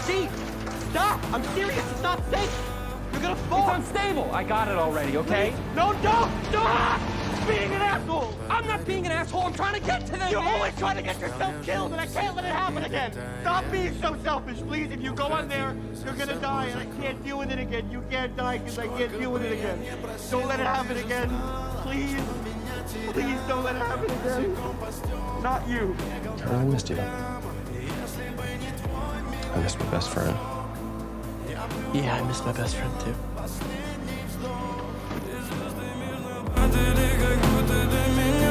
Jeep! Stop! I'm serious, it's not safe! You're gonna fall! It's unstable! I got it already, okay? Please. No, don't! Stop! Being an asshole! I'm not being an asshole, I'm trying to get to them! You're always trying to get yourself killed, and I can't let it happen again! Stop being so selfish, please! If you go on there, you're gonna die, and I can't deal with it again. You can't die, because I can't deal with it again. Don't let it happen again. Please. Please don't let it happen again. Not you. I really missed you. I missed my best friend. Yeah, I miss my best friend too. Te dije que te terminé